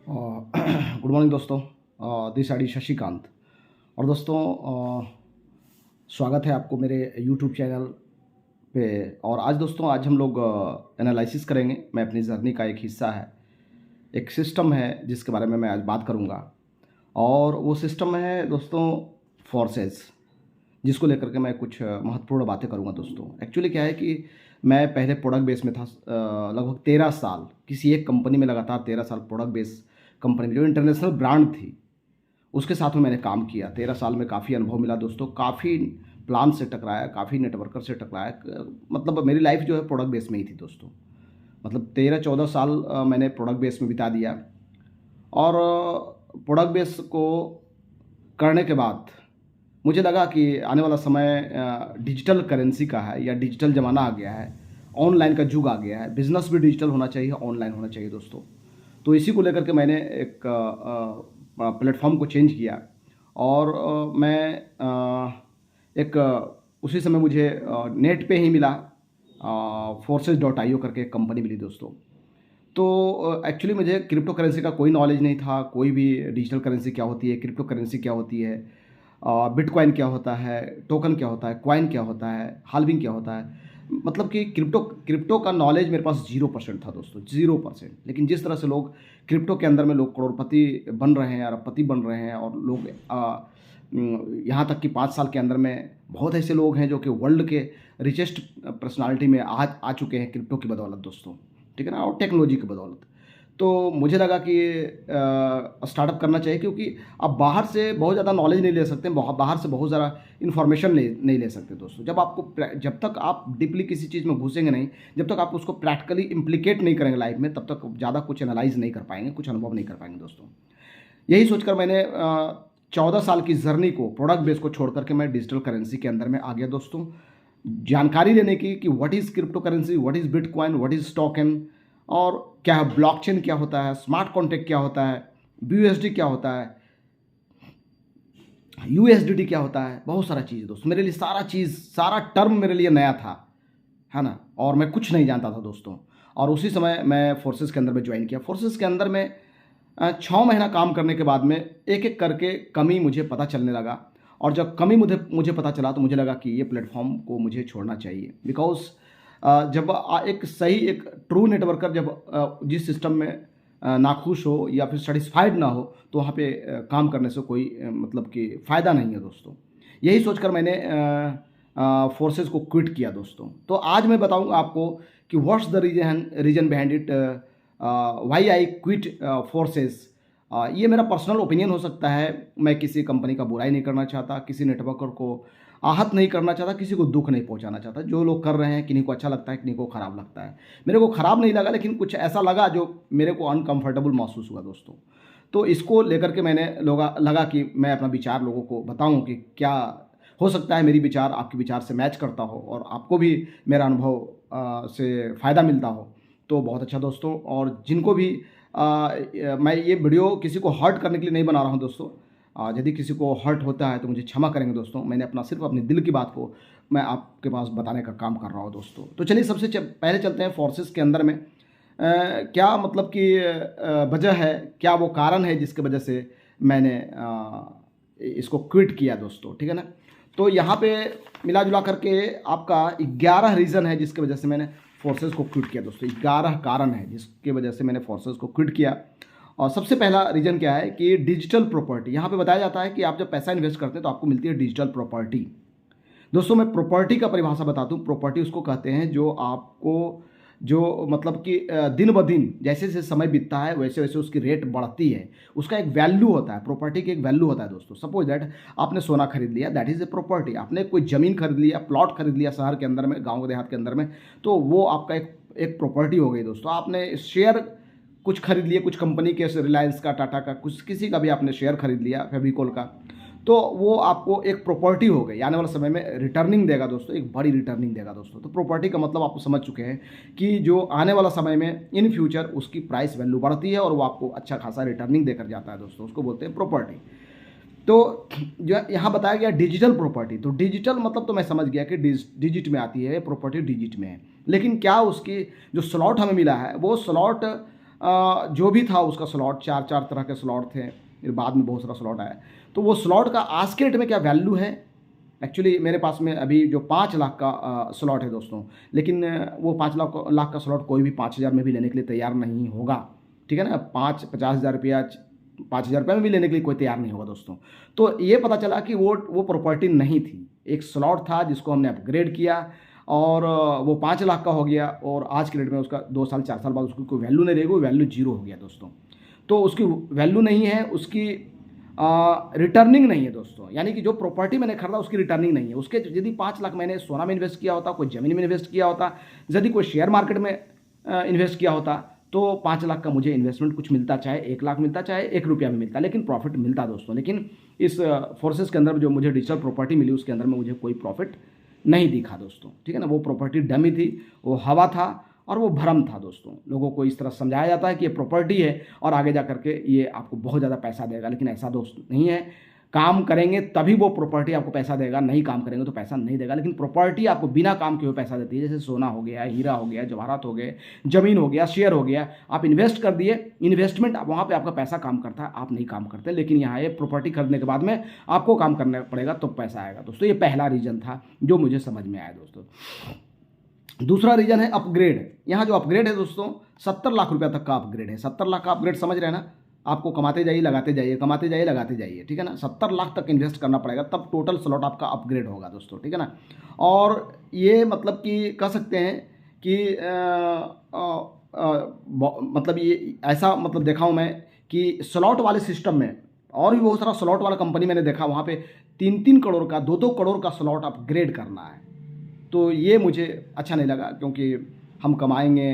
Good morning दोस्तों। This ID Shashikant. और दोस्तों, स्वागत है आपको मेरे यूट्यूब चैनल पे। और आज दोस्तों, आज हम लोग एनालिसिस करेंगे। मैं अपनी जर्नी का एक हिस्सा है, एक सिस्टम है जिसके बारे में मैं आज बात करूंगा। और वो सिस्टम है दोस्तों फोर्सेस, जिसको लेकर के मैं कुछ महत्वपूर्ण बातें करूंगा। दोस्तों एक्चुअली क्या है कि मैं पहले प्रोडक्ट बेस में था, लगभग 13 साल किसी एक कंपनी में, लगातार 13 साल प्रोडक्ट बेस कंपनी में, जो इंटरनेशनल ब्रांड थी, उसके साथ में मैंने काम किया। 13 साल में काफ़ी अनुभव मिला दोस्तों, काफ़ी प्लान से टकराया, काफ़ी नेटवर्कर से टकराया। मतलब मेरी लाइफ जो है प्रोडक्ट बेस में ही थी दोस्तों। मतलब 13-14 साल मैंने प्रोडक्ट बेस में बिता दिया। और प्रोडक्ट बेस को करने के बाद मुझे लगा कि आने वाला समय डिजिटल करेंसी का है, या डिजिटल ज़माना आ गया है, ऑनलाइन का युग आ गया है। बिज़नेस भी डिजिटल होना चाहिए, ऑनलाइन होना चाहिए दोस्तों। तो इसी को लेकर के मैंने एक प्लेटफॉर्म को चेंज किया। और मैं एक उसी समय मुझे नेट पे ही मिला, forces.io करके एक कंपनी मिली दोस्तों। तो एक्चुअली मुझे क्रिप्टो करेंसी का कोई नॉलेज नहीं था, कोई भी डिजिटल करेंसी क्या होती है, क्रिप्टो करेंसी क्या होती है, बिटकॉइन क्या होता है, टोकन क्या होता है, कॉइन क्या होता है, हाल्विंग क्या होता है। मतलब कि क्रिप्टो क्रिप्टो का नॉलेज मेरे पास 0% था दोस्तों, 0%। लेकिन जिस तरह से लोग क्रिप्टो के अंदर में लोग करोड़पति बन रहे हैं, अरबपति बन रहे हैं, और लोग यहाँ तक कि 5 साल के अंदर में बहुत ऐसे लोग हैं जो कि वर्ल्ड के रिचेस्ट पर्सनालिटी में आ चुके हैं क्रिप्टो की बदौलत दोस्तों, ठीक है ना, और टेक्नोलॉजी की बदौलत। तो मुझे लगा कि स्टार्टअप करना चाहिए, क्योंकि आप बाहर से बहुत ज़्यादा नॉलेज नहीं ले सकते, बाहर से बहुत ज़्यादा इन्फॉर्मेशन नहीं ले सकते दोस्तों। जब तक आप डीपली किसी चीज़ में घुसेंगे नहीं, जब तक आप उसको प्रैक्टिकली इम्प्लीकेट नहीं करेंगे लाइफ में, तब तक ज़्यादा कुछ एनालाइज नहीं कर पाएंगे, कुछ अनुभव नहीं कर पाएंगे दोस्तों। यही सोचकर मैंने 14 साल की जर्नी को, प्रोडक्ट बेस को छोड़ करके मैं डिजिटल करेंसी के अंदर में आ गया दोस्तों। जानकारी लेने की कि what is crypto currency, what is bitcoin, what is token, और क्या है ब्लॉकचेन, क्या होता है स्मार्ट कॉन्ट्रैक्ट, क्या होता है BUSD, क्या होता है USDT, क्या होता है। बहुत सारा चीज़ दोस्तों, मेरे लिए सारा चीज़, सारा टर्म मेरे लिए नया था, है ना। और मैं कुछ नहीं जानता था दोस्तों। और उसी समय मैं फोर्सेस के अंदर में ज्वाइन किया। फोर्सेस के अंदर में 6 महीना काम करने के बाद में एक एक करके कमी मुझे पता चलने लगा। और जब कमी मुझे पता चला, तो मुझे लगा कि ये प्लेटफॉर्म को मुझे छोड़ना चाहिए। बिकॉज जब एक सही, एक ट्रू नेटवर्कर जब जिस सिस्टम में नाखुश हो या फिर सेटिस्फाइड ना हो, तो वहाँ पे काम करने से कोई मतलब कि फ़ायदा नहीं है दोस्तों। यही सोचकर मैंने फोर्सेस को क्विट किया दोस्तों। तो आज मैं बताऊंगा आपको कि what's the reason behind it, why I quit forces. ये मेरा पर्सनल ओपिनियन हो सकता है। मैं किसी कंपनी का बुराई नहीं करना चाहता, किसी नेटवर्कर को आहत नहीं करना चाहता, किसी को दुख नहीं पहुंचाना चाहता। जो लोग कर रहे हैं, किन्हीं को अच्छा लगता है, किन्हीं को ख़राब लगता है। मेरे को ख़राब नहीं लगा, लेकिन कुछ ऐसा लगा जो मेरे को अनकंफर्टेबल महसूस हुआ दोस्तों। तो इसको लेकर के मैंने लगा कि मैं अपना विचार लोगों को बताऊं कि क्या हो सकता है मेरी विचार आपके विचार से मैच करता हो, और आपको भी मेरा अनुभव से फ़ायदा मिलता हो। तो बहुत अच्छा दोस्तों। और जिनको भी मैं ये वीडियो किसी को हर्ट करने के लिए नहीं बना रहा हूँ दोस्तों। यदि किसी को हर्ट होता है तो मुझे क्षमा करेंगे दोस्तों। मैंने सिर्फ अपने दिल की बात को मैं आपके पास बताने का काम कर रहा हूँ दोस्तों। तो चलिए सबसे पहले चलते हैं फोर्सेस के अंदर में। क्या मतलब कि वजह है, क्या वो कारण है जिसके वजह से मैंने इसको क्विट किया दोस्तों, ठीक है ना। तो यहाँ पे मिला जुला करके आपका 11 रीज़न है जिसकी वजह से मैंने फोर्सेस को क्विट किया दोस्तों। 11 कारण है जिसकी वजह से मैंने फोर्सेस को क्विट किया। और सबसे पहला रीज़न क्या है कि डिजिटल प्रॉपर्टी। यहाँ पे बताया जाता है कि आप जब पैसा इन्वेस्ट करते हैं तो आपको मिलती है डिजिटल प्रॉपर्टी। दोस्तों मैं प्रॉपर्टी का परिभाषा बताता हूँ। प्रॉपर्टी उसको कहते हैं जो आपको, जो मतलब कि दिन ब दिन जैसे जैसे समय बीतता है वैसे वैसे उसकी रेट बढ़ती है, उसका एक वैल्यू होता है। प्रॉपर्टी की एक वैल्यू होता है दोस्तों। सपोज दैट आपने सोना खरीद लिया, दैट इज़ ए प्रॉपर्टी। आपने कोई ज़मीन खरीद लिया, प्लॉट खरीद लिया शहर के अंदर में, गाँव देहात के अंदर में, तो वो आपका एक प्रॉपर्टी हो गई दोस्तों। आपने शेयर कुछ खरीद लिए, कुछ कंपनी के, रिलायंस का, टाटा का, कुछ किसी का भी आपने शेयर खरीद लिया, फेविकोल का, तो वो आपको एक प्रॉपर्टी हो गई। आने वाले समय में रिटर्निंग देगा दोस्तों, एक बड़ी रिटर्निंग देगा दोस्तों। तो प्रॉपर्टी का मतलब आप समझ चुके हैं कि जो आने वाला समय में इन फ्यूचर उसकी प्राइस वैल्यू बढ़ती है और वो आपको अच्छा खासा रिटर्निंग देकर जाता है दोस्तों, उसको बोलते हैं प्रॉपर्टी। तो जो यहाँ बताया गया डिजिटल प्रॉपर्टी, तो डिजिटल मतलब तो मैं समझ गया कि डिजिट में आती है, प्रॉपर्टी डिजिट में है। लेकिन क्या उसकी जो स्लॉट हमें मिला है वो स्लॉट जो भी था उसका स्लॉट, 4 तरह के स्लॉट थे, फिर बाद में बहुत सारा स्लॉट आया। तो वो स्लॉट का आज के डेट में क्या वैल्यू है, एक्चुअली मेरे पास में अभी जो 5 लाख का स्लॉट है दोस्तों, लेकिन वो 5 लाख का स्लॉट कोई भी 5,000 में भी लेने के लिए तैयार नहीं होगा, ठीक है ना। 50,000 रुपया 5,000 रुपये में भी लेने के लिए कोई तैयार नहीं होगा दोस्तों। तो ये पता चला कि वो प्रॉपर्टी नहीं थी, एक स्लॉट था जिसको हमने अपग्रेड किया और वो 5 लाख का हो गया, और आज के डेट में उसका 2 साल 4 साल बाद उसकी कोई वैल्यू नहीं रहेगी, वो वैल्यू जीरो हो गया दोस्तों। तो उसकी वैल्यू नहीं है, उसकी रिटर्निंग नहीं है दोस्तों, यानी कि जो प्रॉपर्टी मैंने खरीदा उसकी रिटर्निंग नहीं है। उसके यदि 5 लाख मैंने सोना में इन्वेस्ट किया होता, कोई ज़मीन में इन्वेस्ट किया होता, यदि कोई शेयर मार्केट में इन्वेस्ट किया होता, तो 5 लाख का मुझे इन्वेस्टमेंट कुछ मिलता, चाहे 1 लाख मिलता, चाहे 1 रुपया में मिलता, लेकिन प्रॉफिट मिलता दोस्तों। लेकिन इस फोर्सेस के अंदर जो मुझे डिजिटल प्रॉपर्टी मिली उसके अंदर में मुझे कोई प्रॉफिट नहीं दिखा दोस्तों, ठीक है ना। वो प्रॉपर्टी डमी थी, वो हवा था और वो भ्रम था दोस्तों। लोगों को इस तरह समझाया जाता है कि ये प्रॉपर्टी है और आगे जा करके ये आपको बहुत ज़्यादा पैसा देगा, लेकिन ऐसा दोस्त नहीं है। काम करेंगे तभी वो प्रॉपर्टी आपको पैसा देगा, नहीं काम करेंगे तो पैसा नहीं देगा। लेकिन प्रॉपर्टी आपको बिना काम के हुए पैसा देती है, जैसे सोना हो गया, हीरा हो गया, जवाहरात हो गए, ज़मीन हो गया, शेयर हो गया। आप इन्वेस्ट कर दिए, इन्वेस्टमेंट वहाँ पे आपका पैसा काम करता है, आप नहीं काम करते। लेकिन यहाँ ये प्रॉपर्टी खरीदने के बाद में आपको काम करना पड़ेगा तो पैसा आएगा दोस्तों। ये पहला रीज़न था जो मुझे समझ में आया दोस्तों। दूसरा रीजन है अपग्रेड। यहाँ जो अपग्रेड है दोस्तों 70 लाख रुपया तक का अपग्रेड है। 70 लाख का अपग्रेड समझ रहे हैं ना, आपको कमाते जाइए लगाते जाइए, कमाते जाइए लगाते जाइए, ठीक है ना। 70 लाख तक इन्वेस्ट करना पड़ेगा तब टोटल स्लॉट आपका अपग्रेड होगा दोस्तों, ठीक है ना। और ये मतलब कि कह सकते हैं कि मतलब ये ऐसा मतलब देखा हूँ मैं कि स्लॉट वाले सिस्टम में और भी बहुत सारा स्लॉट वाला कंपनी मैंने देखा, वहाँ पे 3-3 करोड़ का 2-2 करोड़ का स्लॉट अपग्रेड करना है। तो ये मुझे अच्छा नहीं लगा, क्योंकि हम कमाएंगे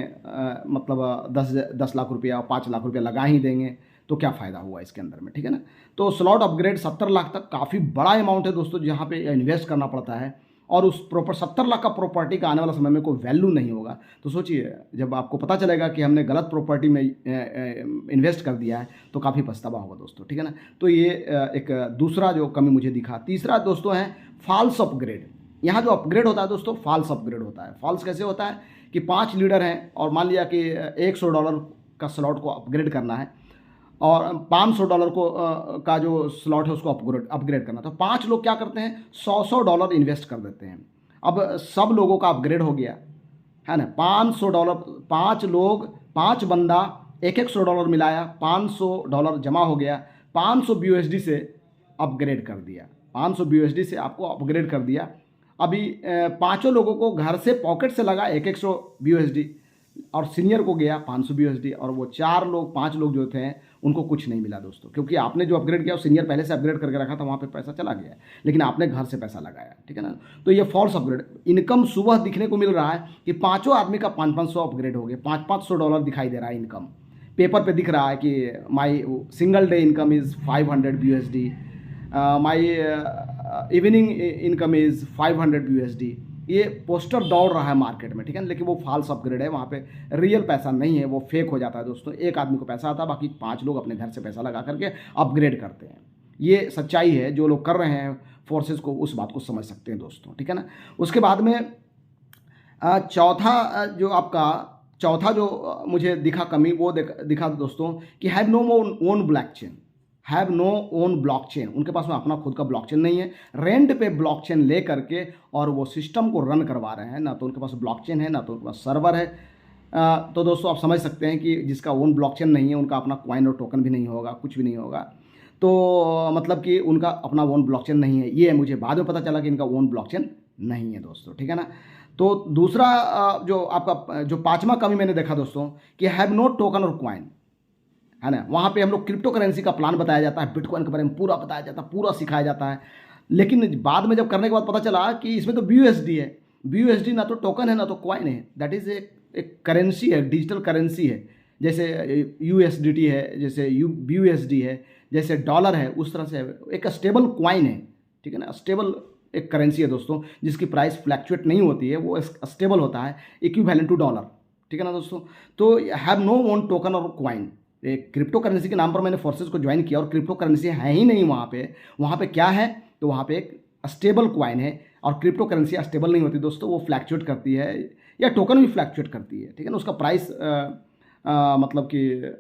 मतलब 10 लाख रुपया 5 लाख रुपया लगा ही देंगे तो क्या फ़ायदा हुआ इसके अंदर में, ठीक है ना। तो स्लॉट अपग्रेड 70 लाख तक काफ़ी बड़ा अमाउंट है दोस्तों, जहाँ पे इन्वेस्ट करना पड़ता है। और उस प्रॉपर 70 लाख का प्रॉपर्टी का आने वाला समय में कोई वैल्यू नहीं होगा। तो सोचिए, जब आपको पता चलेगा कि हमने गलत प्रॉपर्टी में इन्वेस्ट कर दिया है तो काफ़ी पछतावा होगा दोस्तों, ठीक है ना। तो ये एक दूसरा जो कमी मुझे दिखा। तीसरा दोस्तों है फॉल्स अपग्रेड। यहाँ जो अपग्रेड होता है दोस्तों फॉल्स अपग्रेड होता है। फॉल्स कैसे होता है कि 5 लीडर हैं और मान लिया कि $100 का स्लॉट को अपग्रेड करना है और $500 को का जो स्लॉट है उसको अपग्रेड करना। तो 5 लोग क्या करते हैं, $100 इन्वेस्ट कर देते हैं। अब सब लोगों का अपग्रेड हो गया है ना। $500, 5 लोग, 5 बंदा, एक $100 मिलाया, $500 जमा हो गया। 500 BUSD से अपग्रेड कर दिया, 500 BUSD से आपको अपग्रेड कर दिया। अभी 5 लोगों को घर से पॉकेट से लगा 100 BUSD और सीनियर को गया 500 BUSD, और वो 5 लोग जो थे उनको कुछ नहीं मिला दोस्तों, क्योंकि आपने जो अपग्रेड किया वो सीनियर पहले से अपग्रेड करके रखा था, वहाँ पे पैसा चला गया, लेकिन आपने घर से पैसा लगाया, ठीक है ना। तो ये फॉल्स अपग्रेड। इनकम सुबह दिखने को मिल रहा है कि 5 आदमी का 500 अपग्रेड हो गए, $500 दिखाई दे रहा है इनकम, पेपर पे दिख रहा है कि my single day income is 500 BUSD, my evening income is 500 BUSD। ये पोस्टर दौड़ रहा है मार्केट में, ठीक है ना, लेकिन वो फॉल्स अपग्रेड है, वहाँ पे रियल पैसा नहीं है, वो फेक हो जाता है दोस्तों। एक आदमी को पैसा आता है, बाकी 5 लोग अपने घर से पैसा लगा करके अपग्रेड करते हैं। ये सच्चाई है, जो लोग कर रहे हैं फोर्सेस को उस बात को समझ सकते हैं दोस्तों, ठीक है ना। उसके बाद में चौथा जो मुझे दिखा कमी, वो दिखा दोस्तों कि have no own blockchain, have no own blockchain. उनके पास में अपना खुद का ब्लॉकचेन नहीं है, रेंट पे ब्लॉकचेन ले करके और वो सिस्टम को रन करवा रहे हैं। ना तो उनके पास ब्लॉकचेन है, ना तो उनके पास सर्वर है। तो दोस्तों आप समझ सकते हैं कि जिसका ओन ब्लॉकचेन नहीं है, उनका अपना कॉइन और टोकन भी नहीं होगा, कुछ भी नहीं होगा। तो मतलब कि उनका अपना ओन ब्लॉकचेन नहीं है। ये मुझे बाद में पता चला कि इनका ओन ब्लॉकचेन नहीं है दोस्तों, ठीक है ना। तो दूसरा जो आपका जो 5वां कमी मैंने देखा दोस्तों कि हैव नो टोकन और कॉइन, है ना। वहाँ पे हम लोग क्रिप्टो करेंसी का प्लान बताया जाता है, बिटकॉइन के बारे में पूरा बताया जाता है, पूरा सिखाया जाता है, लेकिन बाद में जब करने के बाद पता चला कि इसमें तो BUSD है। BUSD ना तो टोकन है ना तो कॉइन है, दैट इज़ एक करेंसी है, डिजिटल करेंसी है। जैसे USDT है, जैसे BUSD है, जैसे डॉलर है, उस तरह से एक स्टेबल कॉइन है, ठीक है ना। स्टेबल एक करेंसी है दोस्तों, जिसकी प्राइस फ्लैक्चुएट नहीं होती है, वो स्टेबल होता है, इक्विवेलेंट टू डॉलर, ठीक है ना दोस्तों। तो हैव नो ओन टोकन और कॉइन। एक क्रिप्टो करेंसी के नाम पर मैंने फोर्सेस को ज्वाइन किया और क्रिप्टो करेंसी है ही नहीं वहाँ पे। वहाँ पे क्या है, तो वहाँ पे एक स्टेबल कॉइन है, और क्रिप्टो करेंसी स्टेबल नहीं होती दोस्तों, वो फ्लैक्चुएट करती है, या टोकन भी फ्लैक्चुएट करती है, ठीक है ना। उसका प्राइस मतलब कि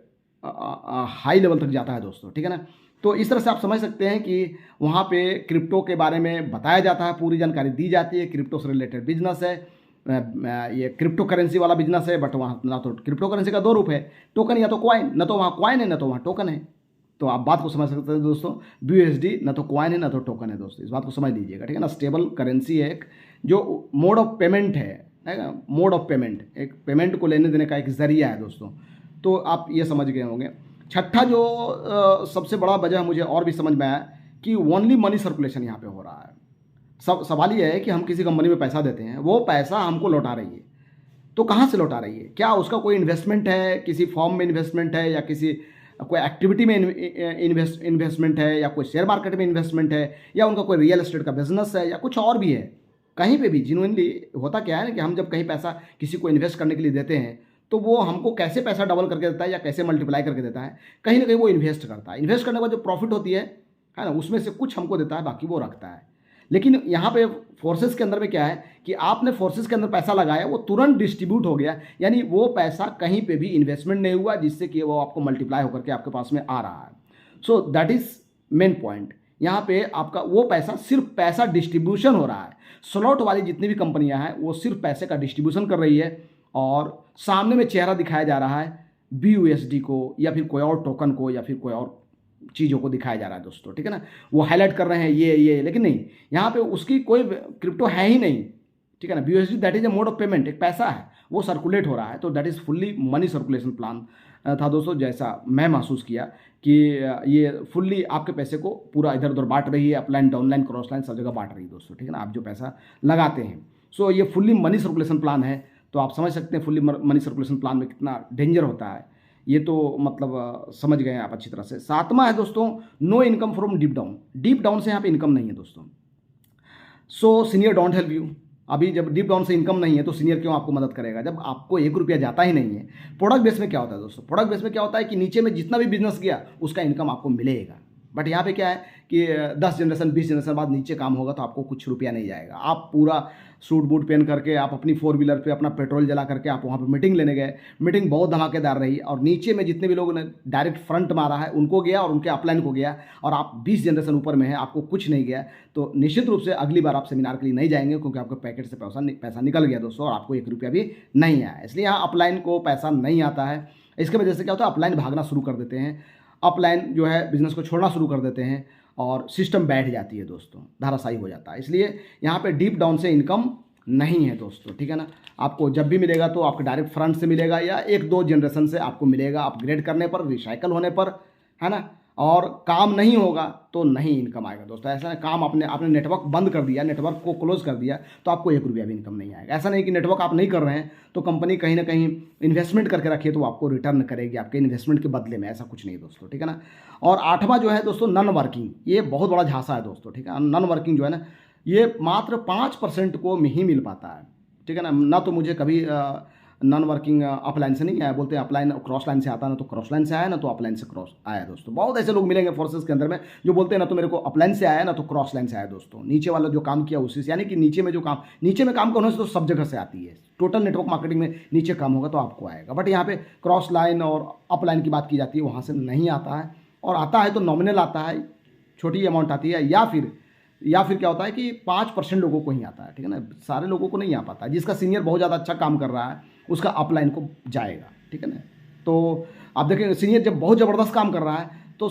हाई लेवल तक जाता है दोस्तों, ठीक है ना। तो इस तरह से आप समझ सकते हैं कि वहाँ पे क्रिप्टो के बारे में बताया जाता है, पूरी जानकारी दी जाती है। क्रिप्टो से रिलेटेड बिजनेस है, ये क्रिप्टो करेंसी वाला बिजनेस है, बट वहाँ ना तो क्रिप्टो करेंसी का दो रूप है, टोकन या तो कॉइन, ना तो वहाँ कॉइन है ना तो वहाँ टोकन है। तो आप बात को समझ सकते हैं दोस्तों, BUSD ना तो कॉइन है ना तो टोकन है दोस्तों, इस बात को समझ लीजिएगा, ठीक है ना। स्टेबल करेंसी है एक, जो मोड ऑफ पेमेंट है ना, मोड ऑफ पेमेंट, एक पेमेंट को लेने देने का एक जरिया है दोस्तों। तो आप ये समझ गए होंगे। छठा जो सबसे बड़ा वजह मुझे और भी समझ में आया कि ओनली मनी सर्कुलेशन यहाँ पे हो रहा है। सवाल ये है कि हम किसी कंपनी में पैसा देते हैं, वो पैसा हमको लौटा रही है, तो कहाँ से लौटा रही है? क्या उसका कोई इन्वेस्टमेंट है, किसी फॉर्म में इन्वेस्टमेंट है, या किसी कोई एक्टिविटी में इन्वेस्टमेंट है, या कोई शेयर मार्केट में इन्वेस्टमेंट है, या उनका कोई रियल एस्टेट का बिजनेस है, या कुछ और भी है? कहीं पे भी जिन्युइनली होता क्या है ना कि हम जब कहीं पैसा किसी को इन्वेस्ट करने के लिए देते हैं, तो वो हमको कैसे पैसा डबल करके देता है या कैसे मल्टीप्लाई करके देता है? कहीं ना कहीं वो इन्वेस्ट करता है। इन्वेस्ट करने के बाद जो प्रॉफिट होती है ना, उसमें से कुछ हमको देता है, बाकी वो रखता है। लेकिन यहाँ पे फोर्सेस के अंदर में क्या है कि आपने फोर्सेस के अंदर पैसा लगाया, वो तुरंत डिस्ट्रीब्यूट हो गया, यानी वो पैसा कहीं पे भी इन्वेस्टमेंट नहीं हुआ जिससे कि वो आपको मल्टीप्लाई होकर के आपके पास में आ रहा है। So that is main point. यहाँ पे आपका वो पैसा, सिर्फ पैसा डिस्ट्रीब्यूशन हो रहा है। स्लॉट वाली जितनी भी कंपनियां हैं वो सिर्फ पैसे का डिस्ट्रीब्यूशन कर रही है, और सामने में चेहरा दिखाया जा रहा है BUSD को, या फिर कोई और टोकन को, या फिर कोई और चीज़ों को दिखाया जा रहा है दोस्तों, ठीक है ना। वो हाईलाइट कर रहे हैं ये, लेकिन नहीं, यहाँ पे उसकी कोई क्रिप्टो है ही नहीं, ठीक है ना। BUSD that is a mode of payment, एक पैसा है, वो सर्कुलेट हो रहा है। तो that is fully money circulation plan था दोस्तों, जैसा मैं महसूस किया कि ये फुल्ली आपके पैसे को पूरा इधर उधर बांट रही है, अपलाइन डाउनलाइन क्रॉस लाइन सब जगह बांट रही है दोस्तों, ठीक है ना, आप जो पैसा लगाते हैं। सो ये फुल्ली मनी सर्कुलेशन प्लान है। तो आप समझ सकते हैं फुल्ली मनी सर्कुलेशन प्लान में कितना डेंजर होता है। ये तो मतलब समझ गए आप अच्छी तरह से। सातवां है दोस्तों, no income from deep down. Deep down से यहाँ पे इनकम नहीं है दोस्तों। So senior don't help you. अभी जब डीप डाउन से इनकम नहीं है तो सीनियर क्यों आपको मदद करेगा, जब आपको 1 रुपया जाता ही नहीं है। प्रोडक्ट बेस में क्या होता है दोस्तों, प्रोडक्ट बेस में क्या होता है कि नीचे में जितना भी बिजनेस गया उसका इनकम आपको मिलेगा। बट यहाँ पे क्या है कि 10 जनरेशन 20 जनरेशन बाद नीचे काम होगा तो आपको कुछ रुपया नहीं जाएगा। आप पूरा सूट बूट पहन करके आप अपनी 4 व्हीलर पे अपना पेट्रोल जला करके आप वहाँ पे मीटिंग लेने गए, मीटिंग बहुत धमाकेदार रही, और नीचे में जितने भी लोगों ने डायरेक्ट फ्रंट मारा है उनको गया और उनके अपलाइन को गया, और आप 20 जनरेशन ऊपर में है, आपको कुछ नहीं गया, तो निश्चित रूप से अगली बार आप सेमिनार के लिए नहीं जाएंगे, क्योंकि आपके पैकेट से पैसा निकल गया दोस्तों, और आपको 1 रुपया भी नहीं आया। इसलिए यहाँ अपलाइन को पैसा नहीं आता है। इसके वजह से क्या होता है, अपलाइन भागना शुरू कर देते हैं, अपलाइन जो है बिजनेस को छोड़ना शुरू कर देते हैं, और सिस्टम बैठ जाती है दोस्तों, धाराशायी हो जाता है। इसलिए यहाँ पे डीप डाउन से इनकम नहीं है दोस्तों, ठीक है ना। आपको जब भी मिलेगा तो आपके डायरेक्ट फ्रंट से मिलेगा, या 1-2 जनरेशन से आपको मिलेगा, अपग्रेड करने पर, रिसाइकल होने पर, है ना। और काम नहीं होगा तो नहीं इनकम आएगा दोस्तों। ऐसा नहीं काम आपने नेटवर्क बंद कर दिया, नेटवर्क को क्लोज कर दिया, तो आपको 1 रुपया भी इनकम नहीं आएगा। ऐसा नहीं कि नेटवर्क आप नहीं कर रहे हैं तो कंपनी कहीं ना कहीं इन्वेस्टमेंट करके रखिए तो आपको रिटर्न करेगी आपके इन्वेस्टमेंट के बदले में, ऐसा कुछ नहीं दोस्तों, ठीक है ना। और 8वां जो है दोस्तों, नॉन वर्किंग। ये बहुत बड़ा झांसा है दोस्तों, ठीक है। नॉन वर्किंग जो है ना, ये मात्र 5% को ही मिल पाता है, ठीक है ना। तो मुझे कभी नॉन वर्किंग अपलाइन से नहीं आया, बोलते हैं अपलाइन क्रॉस लाइन से आता, ना तो क्रॉस लाइन से आया, ना तो अपलाइन से क्रॉस आया दोस्तों। बहुत ऐसे लोग मिलेंगे फोर्सेस के अंदर में जो बोलते हैं ना तो मेरे को अपलाइन से आया, ना तो क्रॉस लाइन से आया दोस्तों। नीचे वाला जो काम किया उसी से, यानी कि नीचे में काम करने से तो सब जगह से आती है। टोटल नेटवर्क मार्केटिंग में नीचे काम होगा तो आपको आएगा, बट यहाँ पे क्रॉस लाइन और अपलाइन की बात की जाती है, वहाँ से नहीं आता है, और आता है तो नॉमिनल आता है, छोटी अमाउंट आती है, या फिर क्या होता है कि 5% लोगों को ही आता है, ठीक है ना। सारे लोगों को नहीं आ पाता। जिसका सीनियर बहुत ज़्यादा अच्छा काम कर रहा है उसका अपलाइन को जाएगा, ठीक है ना। तो आप देखेंगे सीनियर जब बहुत ज़बरदस्त काम कर रहा है तो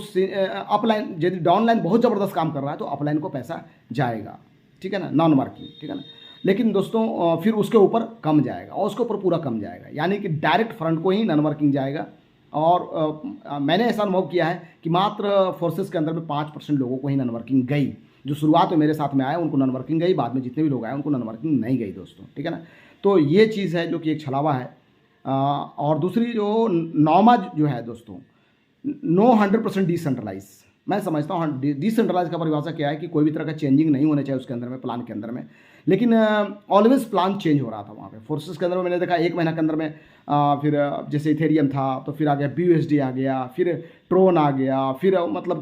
अपलाइन, यदि डाउनलाइन बहुत ज़बरदस्त काम कर रहा है तो अपलाइन को पैसा जाएगा, ठीक है ना, नॉन वर्किंग, ठीक है ना। लेकिन दोस्तों फिर उसके ऊपर कम जाएगा, और उसके ऊपर पूरा कम जाएगा, यानी कि डायरेक्ट फ्रंट को ही नॉन वर्किंग जाएगा। और मैंने ऐसा अनुभव किया है कि मात्र फोर्सेस के अंदर में 5% लोगों को ही नॉन वर्किंग गई। जो शुरुआत में मेरे साथ में आए उनको नॉन वर्किंग गई, बाद में जितने भी लोग आए उनको नॉन वर्किंग नहीं गई दोस्तों, ठीक है ना। तो ये चीज़ है जो कि एक छलावा है। और दूसरी जो 9वां जो है दोस्तों, नो 100% डिसेंट्रलाइज। मैं समझता हूँ डिसेंट्रलाइज का परिभाषा क्या है कि कोई भी तरह का चेंजिंग नहीं होना चाहिए उसके अंदर में, प्लान के अंदर में। लेकिन ऑलवेज प्लान चेंज हो रहा था वहाँ पे फोर्सेस के अंदर में। मैंने देखा 1 महीना के अंदर में फिर जैसे इथेरियम था तो फिर आ गया BUSD आ गया, फिर ट्रोन आ गया, फिर मतलब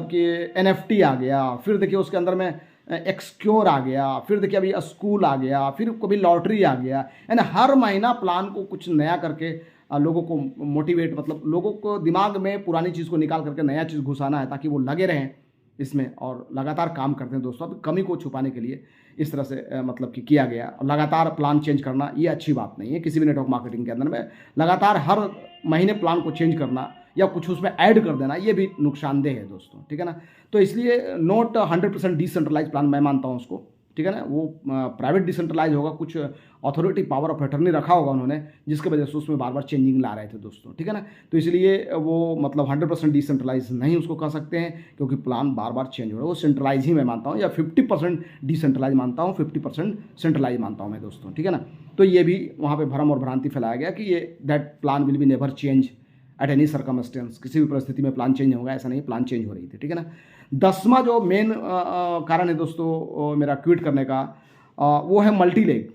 कि NFT आ गया, फिर देखिए उसके अंदर में एक्सक्योर आ गया, फिर देखिए अभी स्कूल आ गया, फिर कभी लॉटरी आ गया, यानी हर महीना प्लान को कुछ नया करके लोगों को मोटिवेट, मतलब लोगों को दिमाग में पुरानी चीज़ को निकाल करके नया चीज़ घुसाना है ताकि वो लगे रहें इसमें और लगातार काम करते हैं दोस्तों। अब कमी को छुपाने के लिए इस तरह से मतलब कि किया गया, और लगातार प्लान चेंज करना ये अच्छी बात नहीं है किसी भी नेटवर्क मार्केटिंग के अंदर में। लगातार हर महीने प्लान को चेंज करना या कुछ उसमें ऐड कर देना ये भी नुकसानदेह है दोस्तों, ठीक है ना। तो इसलिए नोट 100% डिसेंट्रलाइज प्लान मैं मानता हूँ उसको, ठीक है ना। वो प्राइवेट डिसेंट्रलाइज होगा, कुछ अथॉरिटी पावर ऑफ अटर्नी रखा होगा उन्होंने, जिसके वजह से उसमें बार बार चेंजिंग ला रहे थे दोस्तों, ठीक है ना। तो इसलिए वो मतलब 100% डिसेंट्रलाइज नहीं उसको कह सकते हैं, क्योंकि प्लान बार बार चेंज हो रहा है। वो सेंट्रलाइज ही मैं मानता हूँ, या 50% डिसेंट्रलाइज मानता हूँ, 50% सेंट्रलाइज मानता हूँ मैं दोस्तों, ठीक है ना। तो ये भी वहाँ पर भ्रम और भ्रांति फैलाया गया कि ये that plan will be never change at any circumstance, किसी भी परिस्थिति में प्लान चेंज होगा, ऐसा नहीं, प्लान चेंज हो रही थी, ठीक है ना। 10वां जो मेन कारण है दोस्तों मेरा क्विट करने का, वो है मल्टी लेग,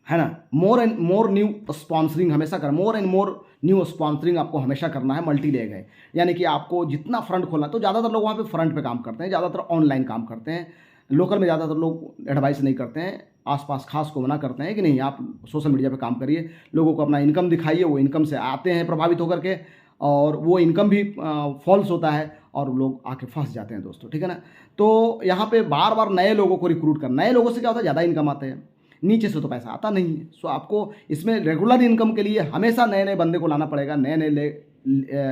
है ना। More and more new sponsoring हमेशा कर, more and more new sponsoring आपको हमेशा करना है। मल्टी लेग है, यानी कि आपको जितना फ्रंट खोलना, तो ज़्यादातर लोग वहाँ पे फ्रंट पे काम करते हैं, ज़्यादातर ऑनलाइन काम करते हैं। लोकल में ज़्यादातर लोग एडवाइस नहीं करते हैं, आसपास खास को मना करते हैं कि नहीं आप सोशल मीडिया पे काम करिए, लोगों को अपना इनकम दिखाइए, वो इनकम से आते हैं प्रभावित होकर के, और वो इनकम भी फॉल्स होता है और लोग आके फंस जाते हैं दोस्तों, ठीक है ना। तो यहाँ पे बार बार नए लोगों को रिक्रूट करना, नए लोगों से क्या होता है, ज़्यादा इनकम आते हैं, नीचे से तो पैसा आता नहीं है। सो आपको इसमें रेगुलर इनकम के लिए हमेशा नए नए बंदे को लाना पड़ेगा, नए नए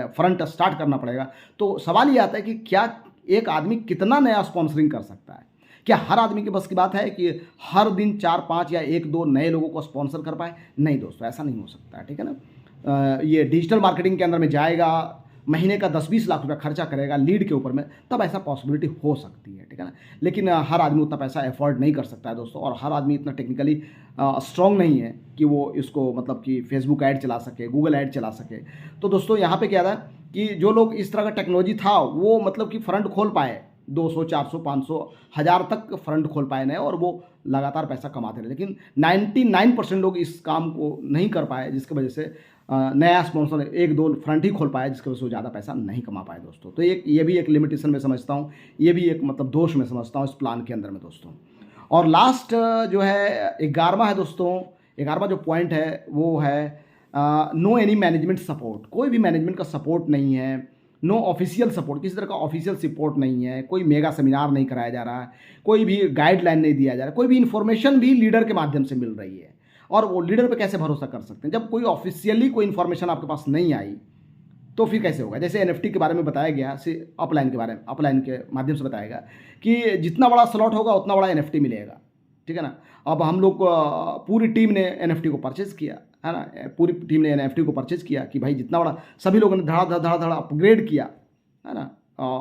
फ्रंट स्टार्ट करना पड़ेगा। तो सवाल ये आता है कि क्या एक आदमी कितना नया स्पॉन्सरिंग कर सकता है? क्या हर आदमी के बस की बात है कि हर दिन 4-5 या 1-2 नए लोगों को स्पॉन्सर कर पाए? नहीं दोस्तों, ऐसा नहीं हो सकता है, ठीक है ना। ये डिजिटल मार्केटिंग के अंदर में जाएगा, महीने का 10-20 लाख रुपया खर्चा करेगा लीड के ऊपर में, तब ऐसा पॉसिबिलिटी हो सकती है, ठीक है ना। लेकिन हर आदमी उतना पैसा एफोर्ड नहीं कर सकता है दोस्तों, और हर आदमी इतना टेक्निकली स्ट्रॉन्ग नहीं है कि वो इसको मतलब कि फेसबुक ऐड चला सके, गूगल ऐड चला सके। तो दोस्तों यहाँ पे क्या था कि जो लोग इस तरह का टेक्नोलॉजी था वो मतलब कि फ्रंट खोल पाए, 200, 400, 500, 1000 तक फ्रंट खोल पाए नए, और वो लगातार पैसा कमाते रहे। लेकिन 99% लोग इस काम को नहीं कर पाए, जिसकी वजह से नया स्पॉन्सर 1-2 फ्रंट ही खोल पाया, जिसकी वजह से वो ज़्यादा पैसा नहीं कमा पाए दोस्तों। तो ये भी एक लिमिटेशन में समझता हूँ, ये भी एक मतलब दोष में समझता हूँ इस प्लान के अंदर में दोस्तों। और लास्ट जो है 11वां है दोस्तों, 11वां जो पॉइंट है वो है नो एनी मैनेजमेंट सपोर्ट। कोई भी मैनेजमेंट का सपोर्ट नहीं है, नो ऑफिशियल सपोर्ट, किसी तरह का ऑफिशियल सपोर्ट नहीं है, कोई मेगा सेमिनार नहीं कराया जा रहा है, कोई भी गाइडलाइन नहीं दिया जा रहा है, कोई भी इन्फॉर्मेशन भी लीडर के माध्यम से मिल रही है। और वो लीडर पे कैसे भरोसा कर सकते हैं जब कोई ऑफिशियली कोई इन्फॉर्मेशन आपके पास नहीं आई? तो फिर कैसे होगा? जैसे एनएफटी के बारे में बताया गया, अपलाइन के बारे में, अपलाइन के माध्यम से बताएगा कि जितना बड़ा स्लॉट होगा उतना बड़ा एनएफटी मिलेगा, ठीक है ना। अब हम लोग पूरी टीम ने एनएफटी को परचेज किया, है ना, पूरी टीम ने एनएफटी को परचेज किया कि भाई जितना बड़ा, सभी लोगों ने धड़ा अपग्रेड किया, है ना,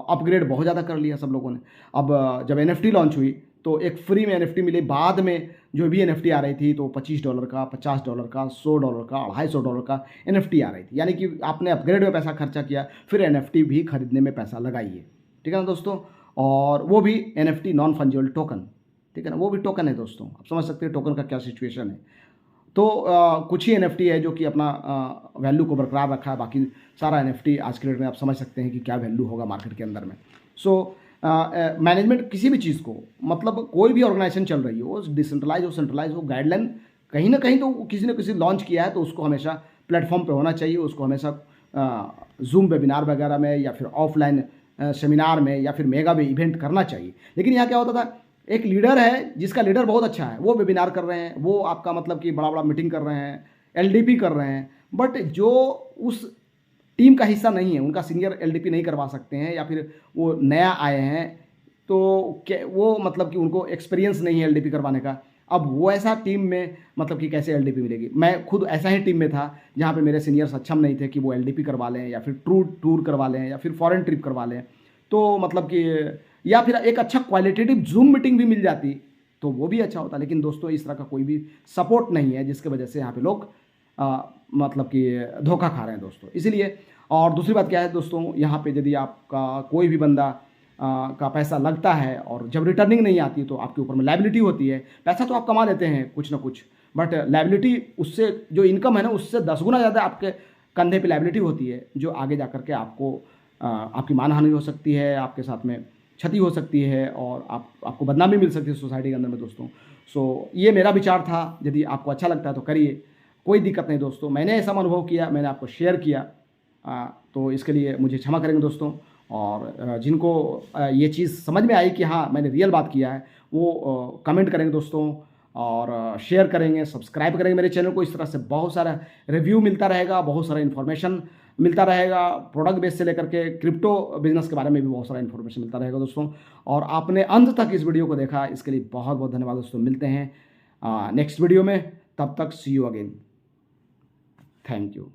अपग्रेड बहुत ज़्यादा कर लिया सब लोगों ने। अब जब एनएफटी लॉन्च हुई तो एक फ्री में एनएफटी मिले, बाद में जो भी एनएफटी आ रही थी तो $25 का, $50 का, $100 का, $250 का एनएफटी आ रही थी। यानी कि आपने अपग्रेड में पैसा खर्चा किया, फिर एनएफटी भी खरीदने में पैसा लगाइए, ठीक है ना दोस्तों। और वो भी एनएफटी नॉन फंजिबल टोकन, ठीक है ना, वो भी टोकन है दोस्तों। आप समझ सकते हैं टोकन का क्या सिचुएशन है। तो कुछ ही एनएफटी है जो कि अपना वैल्यू को बरकरार रखा है, बाकी सारा एनएफटी आज के डेट में आप समझ सकते हैं कि क्या वैल्यू होगा मार्केट के अंदर में। सो मैनेजमेंट किसी भी चीज़ को, मतलब कोई भी ऑर्गेनाइजेशन चल रही हो, डिसेंट्रलाइज हो, सेंट्रलाइज हो, गाइडलाइन कहीं ना कहीं तो किसी न किसी लॉन्च किया है, तो उसको हमेशा प्लेटफॉर्म पे होना चाहिए, उसको हमेशा जूम वेबिनार वगैरह में या फिर ऑफलाइन सेमिनार में या फिर मेगा में इवेंट करना चाहिए। लेकिन यहाँ क्या होता था, एक लीडर है जिसका लीडर बहुत अच्छा है, वो वेबिनार कर रहे हैं, वो आपका मतलब कि बड़ा बड़ा मीटिंग कर रहे हैं, एलडीपी कर रहे हैं, बट जो उस टीम का हिस्सा नहीं है, उनका सीनियर एलडीपी नहीं करवा सकते हैं, या फिर वो नया आए हैं तो वो मतलब कि उनको एक्सपीरियंस नहीं है एलडीपी करवाने का। अब वो ऐसा टीम में मतलब कि कैसे एलडीपी मिलेगी? मैं खुद ऐसा ही टीम में था जहाँ पे मेरे सीनियर सक्षम नहीं थे कि वो एलडीपी करवा लें, या फिर टूर करवा लें, या फिर फॉरेन ट्रिप करवा लें। तो मतलब कि या फिर एक अच्छा क्वालिटेटिव जूम मीटिंग भी मिल जाती तो वो भी अच्छा होता। लेकिन दोस्तों इस तरह का कोई भी सपोर्ट नहीं है, जिसकी वजह से यहाँ पे लोग मतलब कि धोखा खा रहे हैं दोस्तों। इसीलिए, और दूसरी बात क्या है दोस्तों, यहाँ पे यदि आपका कोई भी बंदा का पैसा लगता है और जब रिटर्निंग नहीं आती तो आपके ऊपर में लायबिलिटी होती है। पैसा तो आप कमा लेते हैं कुछ ना कुछ, बट लायबिलिटी उससे जो इनकम है ना उससे 10 गुना ज़्यादा आपके कंधे पे लायबिलिटी होती है, जो आगे जा कर के आपको आपकी मानहानि हो सकती है, आपके साथ में क्षति हो सकती है और आपको बदनामी मिल सकती है सोसाइटी के अंदर में दोस्तों। सो ये मेरा विचार था, यदि आपको अच्छा लगता है तो करिए, कोई दिक्कत नहीं दोस्तों। मैंने ऐसा अनुभव किया, मैंने आपको शेयर किया, तो इसके लिए मुझे क्षमा करेंगे दोस्तों। और जिनको ये चीज़ समझ में आई कि हाँ मैंने रियल बात किया है, वो कमेंट करेंगे दोस्तों और शेयर करेंगे, सब्सक्राइब करेंगे मेरे चैनल को। इस तरह से बहुत सारा रिव्यू मिलता रहेगा, बहुत सारा इन्फॉर्मेशन मिलता रहेगा, प्रोडक्ट बेस से लेकर के क्रिप्टो बिजनेस के बारे में भी बहुत सारा इन्फॉर्मेशन मिलता रहेगा दोस्तों। और आपने अंत तक इस वीडियो को देखा, इसके लिए बहुत बहुत धन्यवाद दोस्तों। मिलते हैं नेक्स्ट वीडियो में, तब तक सी यू अगेन, थैंक यू।